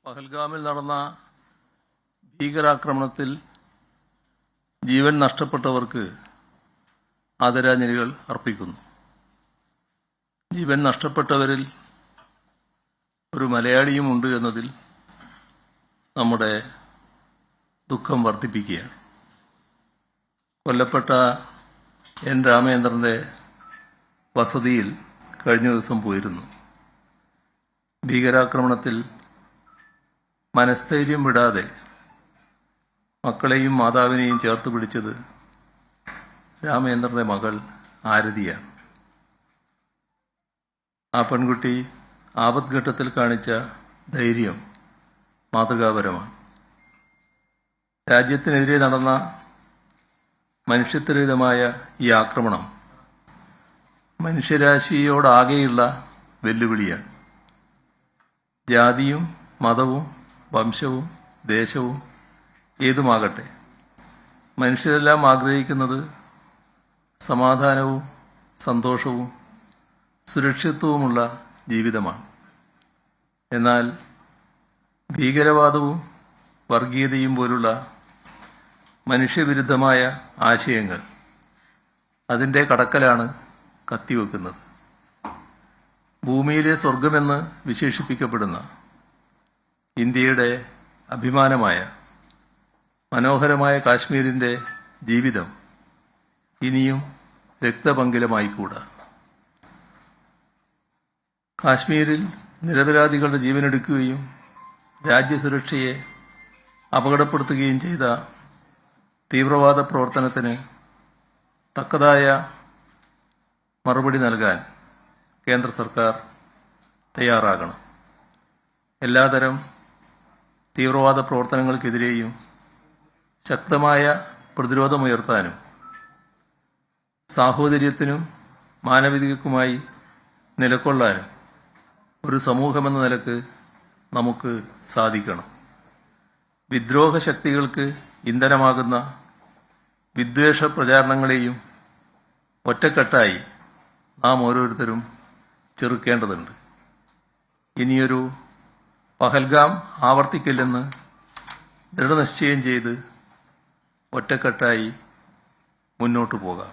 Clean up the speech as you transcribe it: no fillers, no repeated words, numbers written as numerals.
പഹൽഗാമിൽ നടന്ന ഭീകരാക്രമണത്തിൽ ജീവൻ നഷ്ടപ്പെട്ടവർക്ക് ആദരാഞ്ജലികൾ അർപ്പിക്കുന്നു. ജീവൻ നഷ്ടപ്പെട്ടവരിൽ ഒരു മലയാളിയുമുണ്ട് എന്നതിൽ നമ്മുടെ ദുഃഖം വർദ്ധിപ്പിക്കുകയാണ്. കൊല്ലപ്പെട്ട എൻ രാമേന്ദ്രന്റെ വസതിയിൽ കഴിഞ്ഞ ദിവസം പോയിരുന്നു. ഭീകരാക്രമണത്തിൽ മനസ്ഥൈര്യം വിടാതെ മക്കളെയും മാതാവിനെയും ചേർത്ത് പിടിച്ചത് രാമേന്ദ്രന്റെ മകൾ ആരതിയാണ്. ആ പെൺകുട്ടി ആപത്ഘട്ടത്തിൽ കാണിച്ച ധൈര്യം മാതൃകാപരമാണ്. രാജ്യത്തിനെതിരെ നടന്ന മനുഷ്യത്വരഹിതമായ ഈ ആക്രമണം മനുഷ്യരാശിയോടാകെയുള്ള വെല്ലുവിളിയാണ്. ജാതിയും മതവും വംശവും ദേശവും ഏതുമാകട്ടെ, മനുഷ്യരെല്ലാം ആഗ്രഹിക്കുന്നത് സമാധാനവും സന്തോഷവും സുരക്ഷിതത്വവുമുള്ള ജീവിതമാണ്. എന്നാൽ ഭീകരവാദവും വർഗീയതയും പോലുള്ള മനുഷ്യവിരുദ്ധമായ ആശയങ്ങൾ അതിൻ്റെ കടക്കലാണ് കത്തിവെക്കുന്നത്. ഭൂമിയിലെ സ്വർഗമെന്ന് വിശേഷിപ്പിക്കപ്പെടുന്ന ഇന്ത്യയുടെ അഭിമാനമായ മനോഹരമായ കാശ്മീരിൻ്റെ ജീവിതം ഇനിയും രക്തപങ്കിലമായിക്കൂടാ. കാശ്മീരിൽ നിരപരാധികളുടെ ജീവനെടുക്കുകയും രാജ്യസുരക്ഷയെ അപകടപ്പെടുത്തുകയും ചെയ്ത തീവ്രവാദ പ്രവർത്തനത്തിന് തക്കതായ മറുപടി നൽകാൻ കേന്ദ്ര സർക്കാർ തയ്യാറാകണം. എല്ലാതരം തീവ്രവാദ പ്രവർത്തനങ്ങൾക്കെതിരെയും ശക്തമായ പ്രതിരോധമുയർത്താനും സാഹോദര്യത്തിനും മാനവികതയ്ക്കുമായി നിലകൊള്ളാനും ഒരു സമൂഹമെന്ന നിലക്ക് നമുക്ക് സാധിക്കണം. വിദ്രോഹ ശക്തികൾക്ക് ഇന്ധനമാകുന്ന വിദ്വേഷ പ്രചാരണങ്ങളെയും ഒറ്റക്കെട്ടായി നാം ഓരോരുത്തരും ചെറുക്കേണ്ടതുണ്ട്. ഇനിയൊരു പഹൽഗാം ആവർത്തിക്കില്ലെന്ന് ദൃഢനിശ്ചയം ചെയ്ത് ഒറ്റക്കെട്ടായി മുന്നോട്ടു പോകാം.